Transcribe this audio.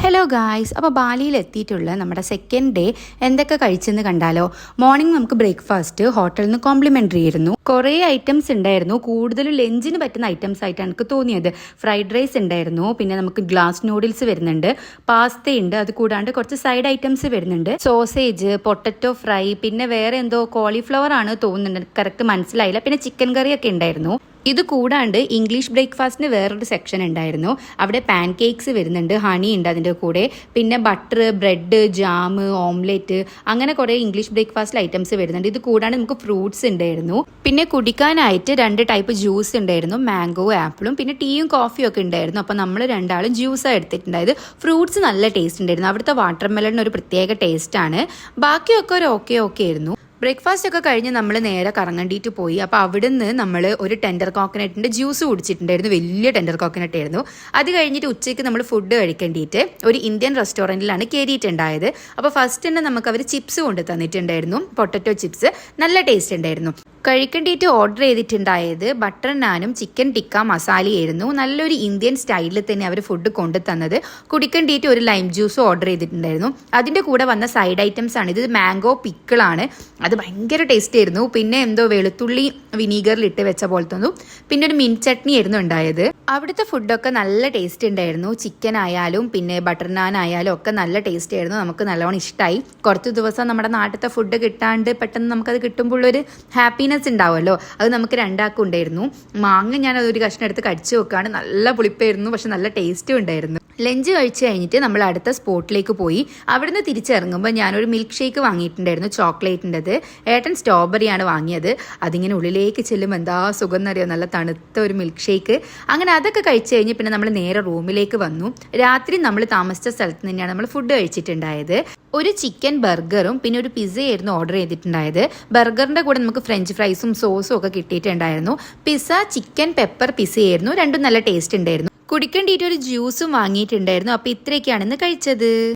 Hello guys, അപ്പോൾ ബാലിയിൽ എത്തിയിട്ടുള്ള നമ്മുടെ സെക്കൻഡ് ഡേ എന്തൊക്കെ കഴിച്ചെന്ന് കണ്ടാലോ. മോർണിംഗ് നമുക്ക് ബ്രേക്ക്ഫാസ്റ്റ് ഹോട്ടലിൽ നിന്ന് കോംപ്ലിമെൻ്ററി ആയിരുന്നു. കുറേ ഐറ്റംസ് ഉണ്ടായിരുന്നു. കൂടുതലും ലഞ്ചിന് പറ്റുന്ന ഐറ്റംസ് ആയിട്ടാണ് എനിക്ക് തോന്നിയത്. ഫ്രൈഡ് റൈസ് ഉണ്ടായിരുന്നു, പിന്നെ നമുക്ക് ഗ്ലാസ് നൂഡിൽസ് വരുന്നുണ്ട്, പാസ്ത ഉണ്ട്, അത് കൂടാണ്ട് കുറച്ച് സൈഡ് ഐറ്റംസ് വരുന്നുണ്ട്, സോസേജ്, പൊട്ടറ്റോ ഫ്രൈ, പിന്നെ വേറെ എന്തോ കോളിഫ്ലവർ ആണ് തോന്നുന്നുണ്ട്, കറക്റ്റ് മനസ്സിലായില്ല, പിന്നെ ചിക്കൻ കറിയൊക്കെ ഉണ്ടായിരുന്നു. ഇത് കൂടാണ്ട് ഇംഗ്ലീഷ് ബ്രേക്ക്ഫാസ്റ്റിന് വേറൊരു സെക്ഷൻ ഉണ്ടായിരുന്നു. അവിടെ പാൻ കേക്ക്സ് വരുന്നുണ്ട്, ഹണി ഉണ്ട് അതിൻ്റെ കൂടെ, പിന്നെ ബട്ടർ, ബ്രെഡ്, ജാം, ഓംലെറ്റ്, അങ്ങനെ കുറേ ഇംഗ്ലീഷ് ബ്രേക്ക്ഫാസ്റ്റിൽ ഐറ്റംസ് വരുന്നുണ്ട്. ഇത് കൂടാണ്ട് നമുക്ക് ഫ്രൂട്ട്സ് ഉണ്ടായിരുന്നു. പിന്നെ കുടിക്കാനായിട്ട് 2 ടൈപ്പ് ജ്യൂസ് ഉണ്ടായിരുന്നു, മാംഗോ, ആപ്പിളും, പിന്നെ ടീയും കോഫിയും ഒക്കെ ഉണ്ടായിരുന്നു. അപ്പോൾ നമ്മൾ രണ്ടാളും ജ്യൂസാണ് എടുത്തിട്ടുണ്ടായത്. ഫ്രൂട്ട്സ് നല്ല ടേസ്റ്റ് ഉണ്ടായിരുന്നു. അവിടുത്തെ വാട്ടർമെലണിന് ഒരു പ്രത്യേക ടേസ്റ്റാണ്. ബാക്കിയൊക്കെ ഒരു ഓക്കെ ആയിരുന്നു. ബ്രേക്ക്ഫാസ്റ്റ് ഒക്കെ കഴിഞ്ഞ് നമ്മൾ നേരെ കറങ്ങണ്ടിയിട്ട് പോയി. അപ്പോൾ അവിടുന്ന് നമ്മൾ ഒരു ടെൻഡർ കോക്കനട്ടിൻ്റെ ജ്യൂസ് കുടിച്ചിട്ടുണ്ടായിരുന്നു. വലിയ ടെൻഡർ കോക്കനട്ട് ആയിരുന്നു. അത് കഴിഞ്ഞിട്ട് ഉച്ചയ്ക്ക് നമ്മൾ ഫുഡ് കഴിക്കേണ്ടിയിട്ട് ഒരു ഇന്ത്യൻ റെസ്റ്റോറൻറ്റിലാണ് കയറിയിട്ടുണ്ടായത്. അപ്പോൾ ഫസ്റ്റ് തന്നെ നമുക്ക് അവർ ചിപ്സ് കൊണ്ട് തന്നിട്ടുണ്ടായിരുന്നു, പൊട്ടറ്റോ ചിപ്സ്. നല്ല ടേസ്റ്റ് ഉണ്ടായിരുന്നു. കഴിക്കേണ്ടിയിട്ട് ഓർഡർ ചെയ്തിട്ടുണ്ടായത് ബട്ടർ നാനും ചിക്കൻ ടിക്ക മസാലയായിരുന്നു. നല്ലൊരു ഇന്ത്യൻ സ്റ്റൈലിൽ തന്നെ അവർ ഫുഡ് കൊണ്ടു തന്നത്. കുടിക്കേണ്ടിയിട്ട് ഒരു ലൈം ജ്യൂസും ഓർഡർ ചെയ്തിട്ടുണ്ടായിരുന്നു. അതിൻ്റെ കൂടെ വന്ന സൈഡ് ഐറ്റംസ് ആണ് ഇത്. മാംഗോ പിക്കിളാണ്, അത് ഭയങ്കര ടേസ്റ്റ് ആയിരുന്നു. പിന്നെ എന്തോ വെളുത്തുള്ളി വിനീഗറിൽ ഇട്ട് വെച്ച പോലത്തെ ഒന്നും, പിന്നെ ഒരു മിൻ ചട്നി ആയിരുന്നു ഉണ്ടായത്. അവിടുത്തെ ഫുഡൊക്കെ നല്ല ടേസ്റ്റ് ഉണ്ടായിരുന്നു. ചിക്കൻ ആയാലും പിന്നെ ബട്ടർ നാൻ ആയാലും ഒക്കെ നല്ല ടേസ്റ്റ് ആയിരുന്നു. നമുക്ക് നല്ലോണം ഇഷ്ടമായി. കുറച്ച് ദിവസം നമ്മുടെ നാട്ടിലത്തെ ഫുഡ് കിട്ടാണ്ട് പെട്ടെന്ന് നമുക്കത് കിട്ടുമ്പോഴൊരു ഹാപ്പിനെസ് ഉണ്ടാവുമല്ലോ, അത് നമുക്ക് രണ്ടാൾക്കും ഉണ്ടായിരുന്നു. മാങ്ങ ഞാൻ അതൊരു കഷ്ണം എടുത്ത് കടിച്ചു നോക്കുകയാണ്. നല്ല പുളിപ്പായിരുന്നു, പക്ഷെ നല്ല ടേസ്റ്റും ഉണ്ടായിരുന്നു. ലഞ്ച് കഴിച്ച് കഴിഞ്ഞിട്ട് നമ്മൾ അടുത്ത സ്പോട്ടിലേക്ക് പോയി. അവിടുന്ന് തിരിച്ചിറങ്ങുമ്പോൾ ഞാനൊരു മിൽക്ക് ഷേക്ക് വാങ്ങിയിട്ടുണ്ടായിരുന്നു, ചോക്ലേറ്റിൻ്റെത്. ഏട്ടൻ സ്ട്രോബെറിയാണ് വാങ്ങിയത്. അതിങ്ങനെ ഉള്ളിലേക്ക് ചെല്ലുമ്പോൾ എന്താ സുഖം എന്നറിയോ, നല്ല തണുത്ത ഒരു മിൽക്ക് ഷേക്ക്. അങ്ങനെ അതൊക്കെ കഴിച്ച് കഴിഞ്ഞ് പിന്നെ നമ്മൾ നേരെ റൂമിലേക്ക് വന്നു. രാത്രി നമ്മൾ താമസിച്ച സ്ഥലത്ത് തന്നെയാണ് നമ്മൾ ഫുഡ് കഴിച്ചിട്ടുണ്ടായത്. ഒരു ചിക്കൻ ബർഗറും പിന്നെ ഒരു പിസ്സയായിരുന്നു ഓർഡർ ചെയ്തിട്ടുണ്ടായത്. ബർഗറിൻ്റെ കൂടെ നമുക്ക് ഫ്രഞ്ച് ഫ്രൈസും സോസും ഒക്കെ കിട്ടിയിട്ടുണ്ടായിരുന്നു. പിസ്സ ചിക്കൻ പെപ്പർ പിസ്സയായിരുന്നു. രണ്ടും നല്ല ടേസ്റ്റ് ഉണ്ടായിരുന്നു. കുടിക്കേണ്ടിയിട്ട് ഒരു ജ്യൂസും വാങ്ങിയിട്ടുണ്ടായിരുന്നു. അപ്പോൾ ഇത്രയൊക്കെയാണ് ഇന്ന് കഴിച്ചത്.